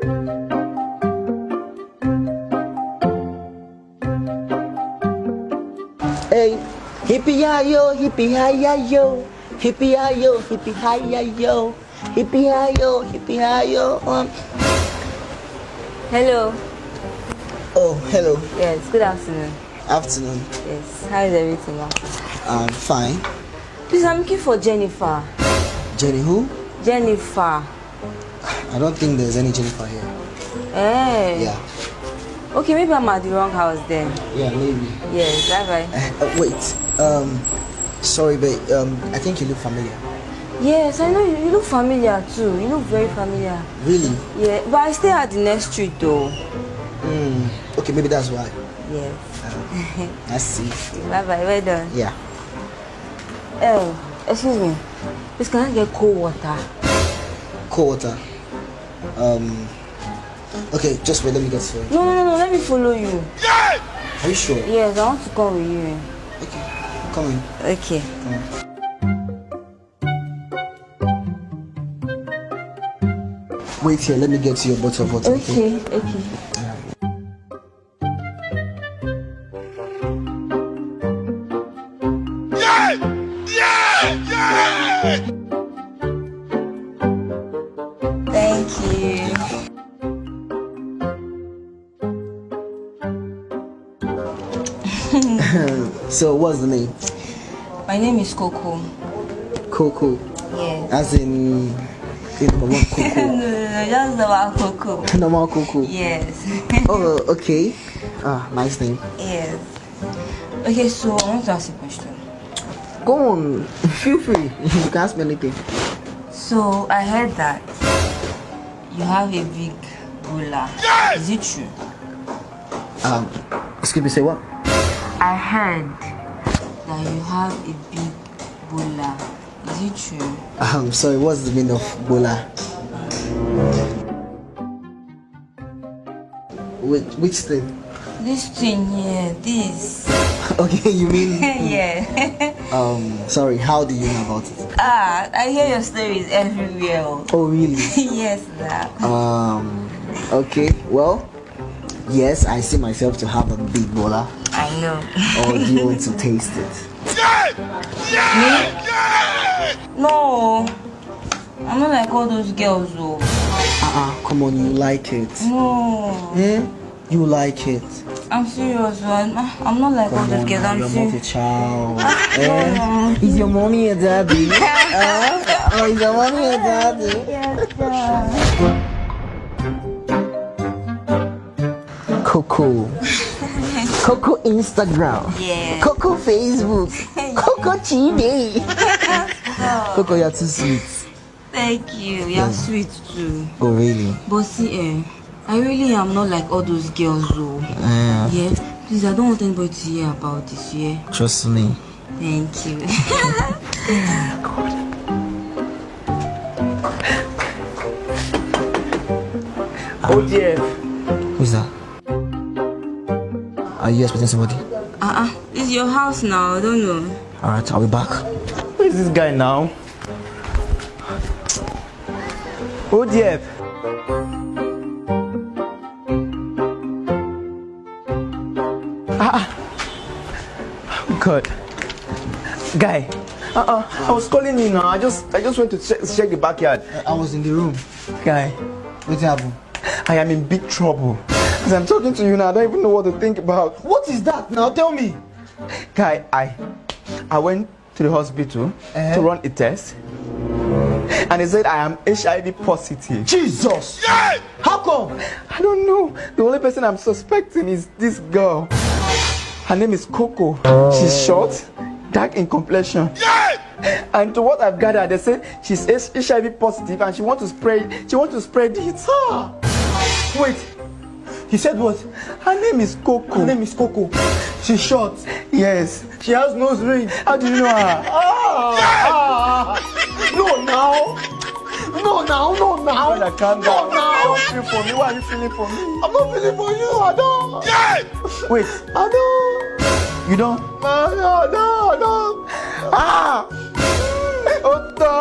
Hey, hippie-hi-yo, hippie-hi-yo, hippie-hi-yo, hippie-hi-yo, hippie-hi-yo, hippie-hi-yo. Hello. Oh, hello. Yes, good afternoon. Afternoon. Yes, how is everything now? Fine. Please, I'm looking for Jennifer. Jenny who? Jennifer. I don't think there's any Jennifer here. Hey. Yeah. Okay, maybe I'm at the wrong house then. Yeah, maybe. Yes, bye-bye. Wait. Sorry, but I think you look familiar. Yes, I know you look familiar too. You look very familiar. Really? Yeah, but I stay at the next street though. Okay, maybe that's why. Yes. I see. Bye-bye, well done. Yeah. Oh, excuse me. Please, can I get cold water? Cold water. Okay, just wait, let me get to it. No, let me follow you. Are you sure? Yes, I want to come with you. Okay, come in. Okay. Come on. Wait here, let me get you your bottle of water. Okay. Thank you. So, what's the name? My name is Coco. Coco. Yes. As in normal Coco. No, just the one Coco. Normal Coco. Yes. Oh, okay. Nice name. Yes. Okay, so I want to ask you a question. Go on, feel free. You can ask me anything. So I heard that you have a big ruler. Is it true? Excuse me, say what? I heard that you have a big ruler. Is it true? Sorry, what's the meaning of bola? Which thing? This thing here, this. Okay, you mean? Yeah. Sorry, how do you know about it? I hear your stories everywhere. Oh, really? Yes, sir. Okay, well, yes, I see myself to have a big bola. I know. Or do you want to taste it? Me? No. I'm not like all those girls, though. Come on, you like it. No. You like it. I'm serious, man. I'm not like all those girls. I'm You're not a serious. child. Is your mommy a daddy? Is your mommy a daddy? Yes, sir. Coco. Coco Instagram. Yeah. Coco Facebook. Coco TV. Coco, you're too sweet. Thank you. You're sweet too. Oh, really? But see, I really am not like all those girls, though. Yeah. Please, I don't want anybody to hear about this, yeah? Trust me. Thank you. Oh dear. Who's that? Are you expecting somebody? It's your house now. I don't know. Alright, I'll be back. Who is this guy now? Oh dear. God. Guy. I was calling you now. I just went to check the backyard. I was in the room. Guy. What happened? I am in big trouble. As I'm talking to you now, I don't even know what to think about. What is that now? Tell me. Guy, I went to the hospital to run a test. And they said I am HIV positive. Jesus! How come? I don't know. The only person I'm suspecting is this girl. Her name is Coco. She's short, dark in complexion. And to what I've gathered, they say she's HIV positive and she wants to spread it. Wait. He said what? Her name is Coco. Her name is Coco. She's short. Yes. She has nose ring. How do you know her? No now. Brother, calm down. No, now. Don't feel for me. Why are you feeling for me? I'm not feeling for you. I don't. Wait. I don't. You don't? No. Oh, no.